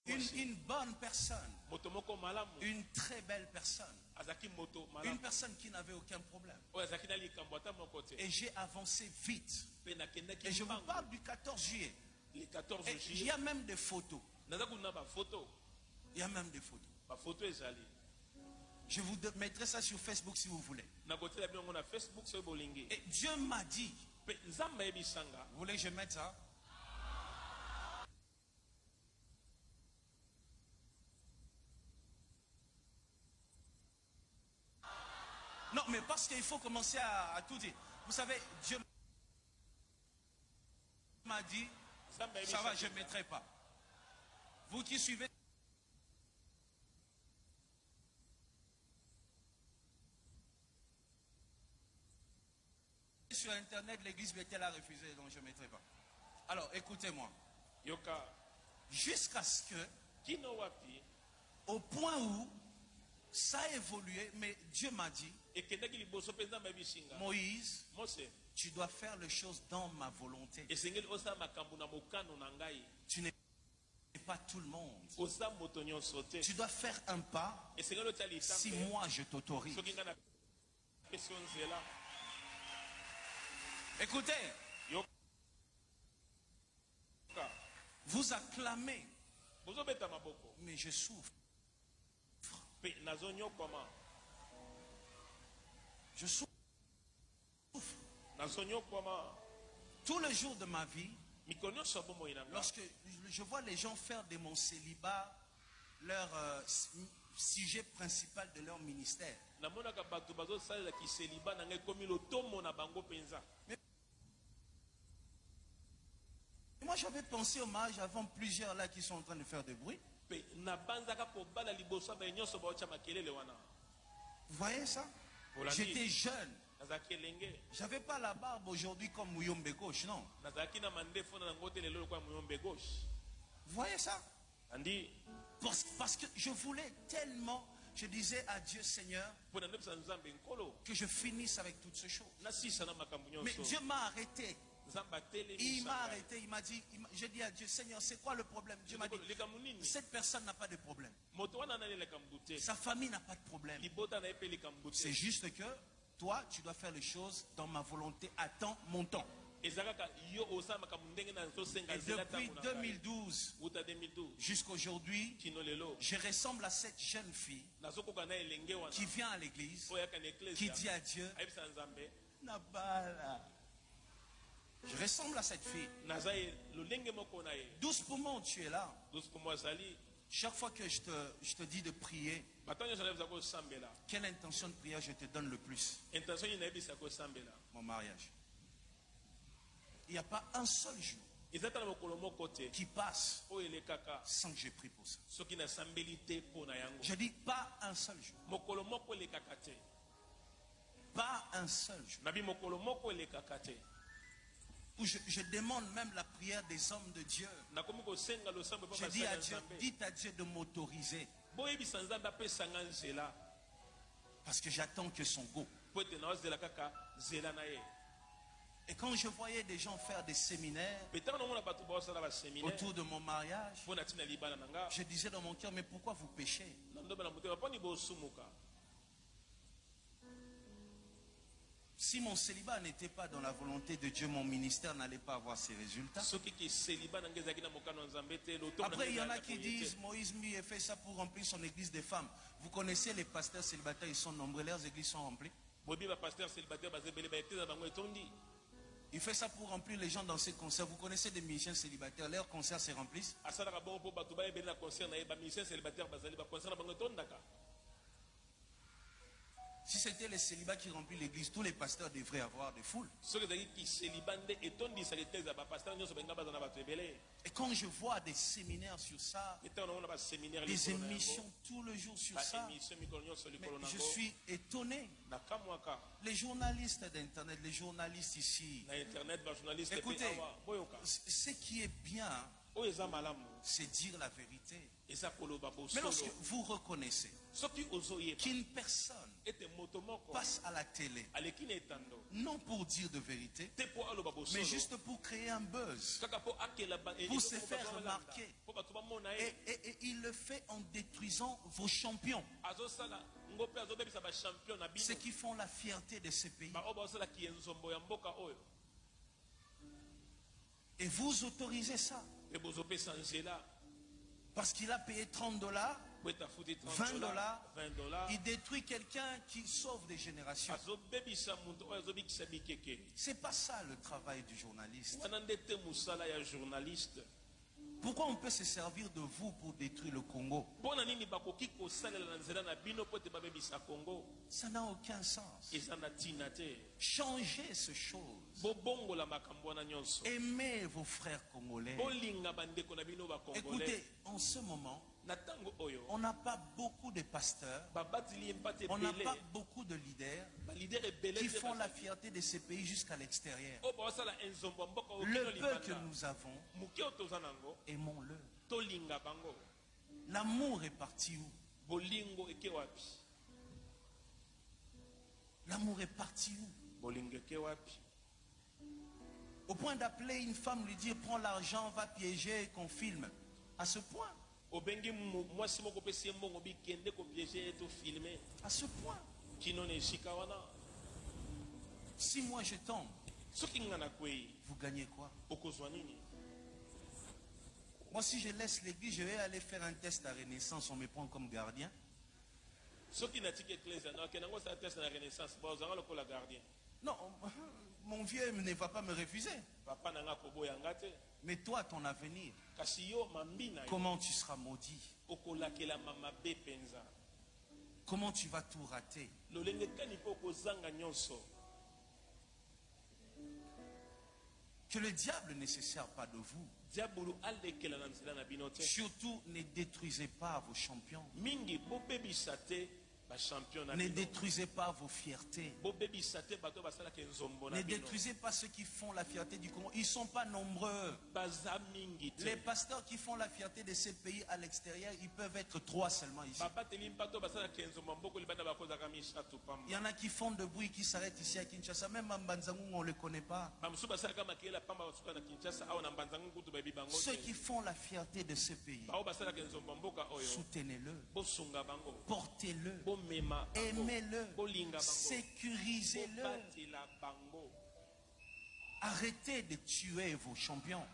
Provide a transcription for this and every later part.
Une bonne personne, une très belle personne, une personne qui n'avait aucun problème. Et j'ai avancé vite. Et je vous parle du 14 juillet. Il y a même des photos. Il y a même des photos. Je vous mettrai ça sur Facebook si vous voulez. Et Dieu m'a dit, vous voulez que je mette ça? Non, mais parce qu'il faut commencer à tout dire. Vous savez, Dieu m'a dit, ça va, je ne mettrai pas. Vous qui suivez sur Internet, l'église Bethel a refusé, donc je ne mettrai pas. Alors, écoutez-moi. Jusqu'à ce que, au point où ça a évolué, mais Dieu m'a dit, Moïse, tu dois faire les choses dans ma volonté. Tu n'es pas tout le monde. Tu dois faire un pas si moi je t'autorise. Écoutez, vous acclamez, mais je souffre. Je souffre. Tous les jours de ma vie, lorsque je vois les gens faire de mon célibat leur sujet principal de leur ministère, mais moi j'avais pensé au mariage avant plusieurs là qui sont en train de faire du bruit. Vous voyez ça? J'étais jeune. J'avais pas la barbe aujourd'hui comme Muyombe gauche, non. Vous voyez ça? Parce que je voulais tellement, je disais à Dieu, Seigneur, que je finisse avec toutes ces choses. Mais Dieu m'a arrêté. Il m'a arrêté, il m'a dit, j'ai dit à Dieu, Seigneur, c'est quoi le problème? Dieu m'a dit, cette personne n'a pas de problème. Sa famille n'a pas de problème. C'est juste que toi, tu dois faire les choses dans ma volonté à temps, mon temps. Et depuis 2012 jusqu'à aujourd'hui, je ressemble à cette jeune fille qui vient à l'église, qui dit à Dieu, Nabala. Je ressemble à cette fille. 12 pour moi, tu es là. Chaque fois que je te dis de prier, quelle intention de prière je te donne le plus? Mon mariage. Il n'y a pas un seul jour qui passe sans que je prie pour ça. Je dis pas un seul jour. Pas un seul jour. Où je demande même la prière des hommes de Dieu. Je dis à Dieu, dites à Dieu de m'autoriser. Parce que j'attends que son go. Et quand je voyais des gens faire des séminaires autour de mon mariage, je disais dans mon cœur, mais pourquoi vous péchez? Si mon célibat n'était pas dans la volonté de Dieu, mon ministère n'allait pas avoir ses résultats. Après, il y en a qui disent, Moïse lui a fait ça pour remplir son église des femmes. Vous connaissez les pasteurs célibataires, ils sont nombreux, leurs églises sont remplies. Il fait ça pour remplir les gens dans ses concerts. Vous connaissez des musiciens célibataires, leurs concerts se remplissent. Si c'était les célibats qui remplissent l'église, tous les pasteurs devraient avoir des foules. Et quand je vois des séminaires sur ça, des émissions tout le jour sur ça, mais je suis étonné. Les journalistes d'Internet, les journalistes ici, écoutez, ce qui est bien, c'est dire la vérité. Mais lorsque vous reconnaissez qu'une personne passe à la télé, non pour dire de vérité, mais juste pour créer un buzz, pour se faire remarquer, et le fait en détruisant vos champions. Ceux qui font la fierté de ce pays. Et vous autorisez ça. Parce qu'il a payé $30, $20, il détruit quelqu'un qui sauve des générations. C'est pas ça le travail du journaliste. Pourquoi on peut se servir de vous pour détruire le Congo? Ça n'a aucun sens. Changez ces choses. Aimez vos frères congolais. Écoutez, en ce moment, on n'a pas beaucoup de pasteurs, on n'a pas beaucoup de leaders qui font la fierté de ces pays jusqu'à l'extérieur. Le peu que nous avons, aimons-le. L'amour est parti où? L'amour est parti où? Au point d'appeler une femme, lui dire prends l'argent, va piéger, qu'on filme. À ce point. À ce point. Si moi je tombe, vous gagnez quoi? Moi, si je laisse l'église, je vais aller faire un test à Renaissance, on me prend comme gardien. Non, mon vieux ne va pas me refuser. Mais toi, ton avenir, comment tu seras maudit? Comment tu vas tout rater? Que le diable ne se sert pas de vous. Surtout, ne détruisez pas vos champions. Ne détruisez pas vos fiertés. Ne détruisez pas ceux qui font la fierté du Congo. Ils ne sont pas nombreux. Les pasteurs qui font la fierté de ces pays à l'extérieur, ils peuvent être 3 seulement ici. Il y en a qui font de bruit, qui s'arrêtent ici à Kinshasa. Même à Mbanzangu, on ne le connaît pas. Ceux qui font la fierté de ce pays, soutenez-le, portez-le, aimez-le, sécurisez-le. Arrêtez de tuer vos champions.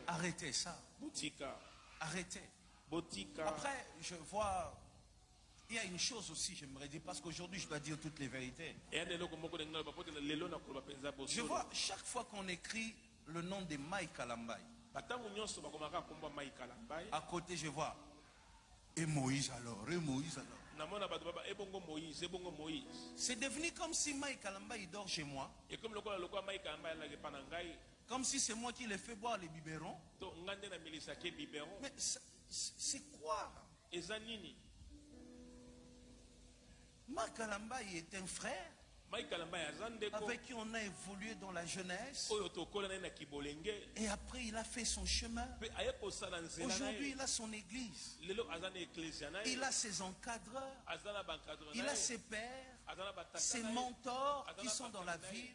Arrêtez ça. Arrêtez. Après, je vois, il y a une chose aussi, j'aimerais dire, parce qu'aujourd'hui, je dois dire toutes les vérités. Je vois, chaque fois qu'on écrit le nom de Mike Kalambai, à côté, je vois, et Moïse alors, et Moïse alors. C'est devenu comme si Mike Kalambai dort chez moi. Comme si c'est moi qui les fais boire les biberons. Mais c'est quoi? Mike Kalambai est un frère avec qui on a évolué dans la jeunesse. Et après, il a fait son chemin. Aujourd'hui, il a son église. Il a ses encadreurs. Il a ses pères, ses mentors qui sont dans la ville,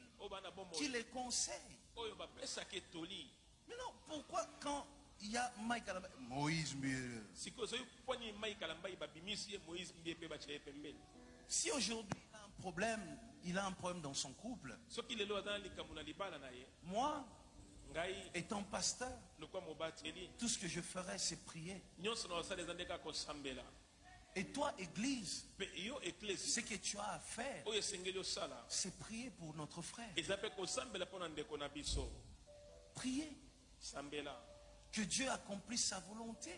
qui les conseillent. Mais non, pourquoi quand il y a Mike Kalambai, Moïse Mbie. Si aujourd'hui il a un problème, il a un problème dans son couple. Moi, étant pasteur, tout ce que je ferai, c'est prier. Et toi, église, ce que tu as à faire, c'est prier pour notre frère. Prier. Que Dieu accomplisse sa volonté.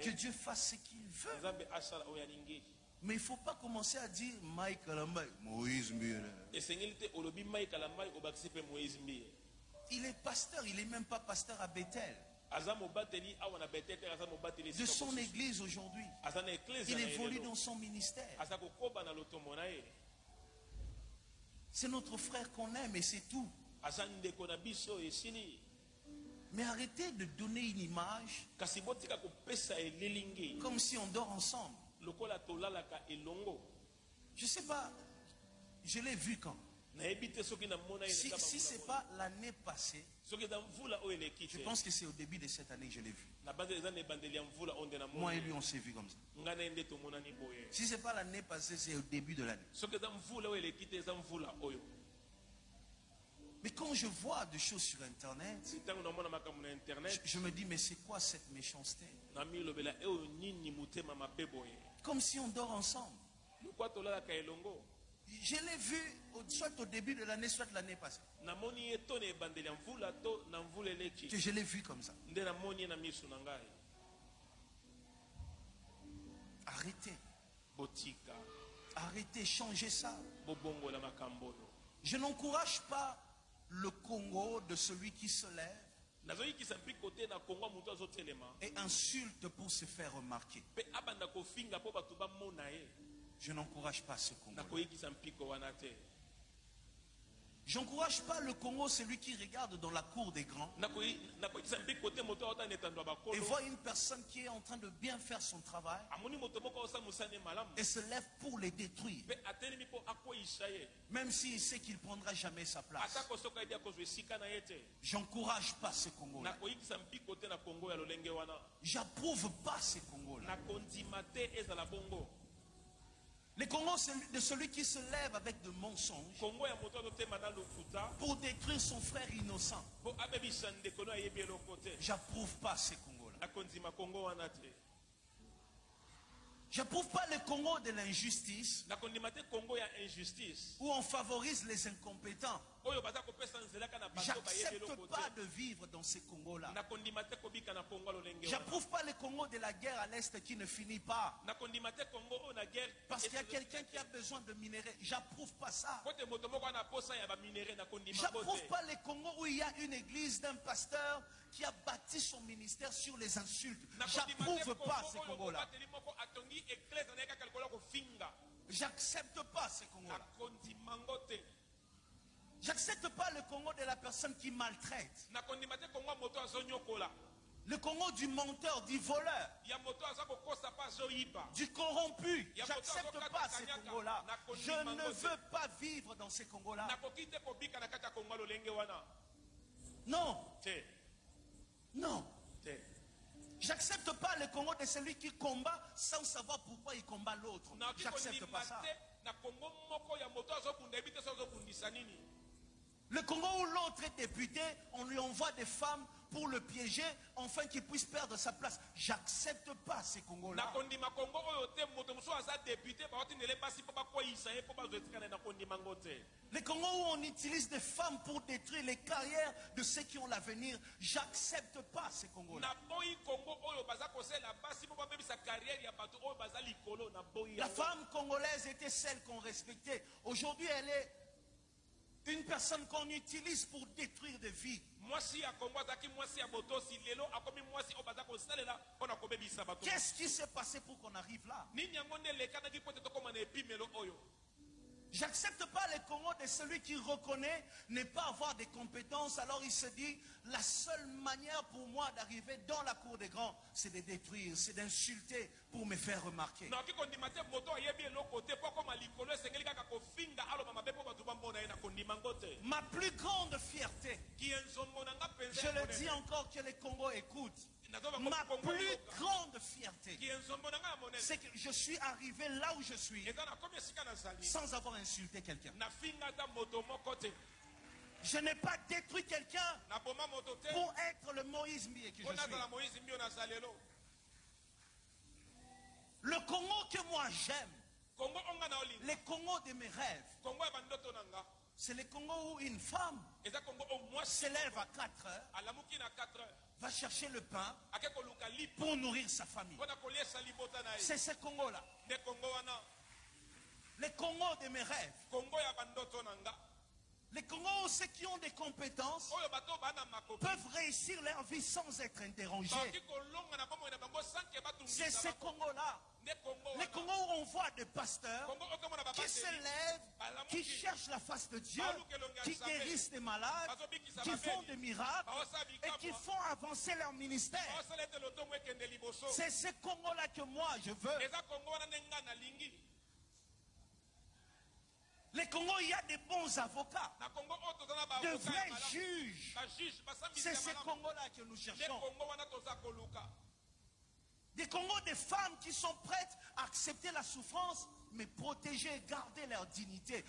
Que Dieu fasse ce qu'il veut. Mais il ne faut pas commencer à dire Mike Kalambai, Moïse Mbie. Il est pasteur, il n'est même pas pasteur à Bethel. De son église aujourd'hui. Il évolue dans son ministère. C'est notre frère qu'on aime et c'est tout. Mais arrêtez de donner une image comme si on dort ensemble. Je ne sais pas, je l'ai vu quand. Si ce n'est pas l'année passée, je pense que c'est au début de cette année que je l'ai vu. Moi et lui, on s'est vu comme ça. Si ce n'est pas l'année passée, c'est au début de l'année. Mais quand je vois des choses sur Internet, je me dis, mais c'est quoi cette méchanceté? Comme si on dort ensemble. Je l'ai vu soit au début de l'année, soit l'année passée. Que je l'ai vu comme ça. Arrêtez. Arrêtez, changez ça. Je n'encourage pas le Congo de celui qui se lève et insulte pour se faire remarquer. Je n'encourage pas ce Congo. J'encourage pas le Congo, celui qui regarde dans la cour des grands et voit une personne qui est en train de bien faire son travail et se lève pour les détruire, même s'il sait qu'il ne prendra jamais sa place. J'encourage pas ce Congo-là. J'approuve pas ce Congo-là. Le Congo, c'est de celui qui se lève avec de mensonges pour détruire son frère innocent. J'approuve pas ce Congo-là. J'approuve pas le Congo de l'injustice où on favorise les incompétents. J'accepte pas de vivre dans ce Congo-là. J'approuve pas le Congo de la guerre à l'Est qui ne finit pas. Parce qu'il y a quelqu'un qui a besoin de minerais. J'approuve pas ça. J'approuve pas le Congo où il y a une église d'un pasteur qui a bâti son ministère sur les insultes. J'approuve pas ce Congo-là. J'accepte pas ce Congo-là. J'accepte pas le Congo de la personne qui maltraite. Le Congo du menteur, du voleur, du corrompu. J'accepte pas ce Congo-là. Je ne veux pas vivre dans ce Congo-là. Non. Non. J'accepte pas le Congo de celui qui combat sans savoir pourquoi il combat l'autre. J'accepte pas ça. Le Congo où l'autre est député, on lui envoie des femmes pour le piéger, afin qu'il puisse perdre sa place. J'accepte pas ces Congos-là. Le Congo où on utilise des femmes pour détruire les carrières de ceux qui ont l'avenir, j'accepte pas ces Congos-là. La femme congolaise était celle qu'on respectait. Aujourd'hui, elle est une personne qu'on utilise pour détruire des vies. Qu'est-ce qui s'est passé pour qu'on arrive là? J'accepte pas le Congo de celui qui reconnaît ne pas avoir des compétences. Alors il se dit, la seule manière pour moi d'arriver dans la cour des grands, c'est de détruire, c'est d'insulter pour me faire remarquer. Ma plus grande fierté, je le dis encore que le Congo écoute, ma plus grande fierté, c'est que je suis arrivé là où je suis sans avoir insulté quelqu'un. Je n'ai pas détruit quelqu'un pour être le Moïse Mie que je suis. Le Congo que moi j'aime, le Congo de mes rêves, c'est le Congo où une femme se lève à 4 heures, va chercher le pain pour nourrir sa famille. C'est ce Congo-là. Le Congo de mes rêves. Les Congos, ceux qui ont des compétences, peuvent réussir leur vie sans être interrogés. C'est ce Congo-là. Les Congos où on voit des pasteurs qui se lèvent, qui cherchent la face de Dieu, qui guérissent des malades, qui font des miracles et qui font avancer leur ministère. C'est ce Congo-là que moi je veux. Les Congo, il y a des bons avocats, de vrais juges. C'est ces Congos-là que nous cherchons. Des Congos, des femmes qui sont prêtes à accepter la souffrance, mais protéger et garder leur dignité.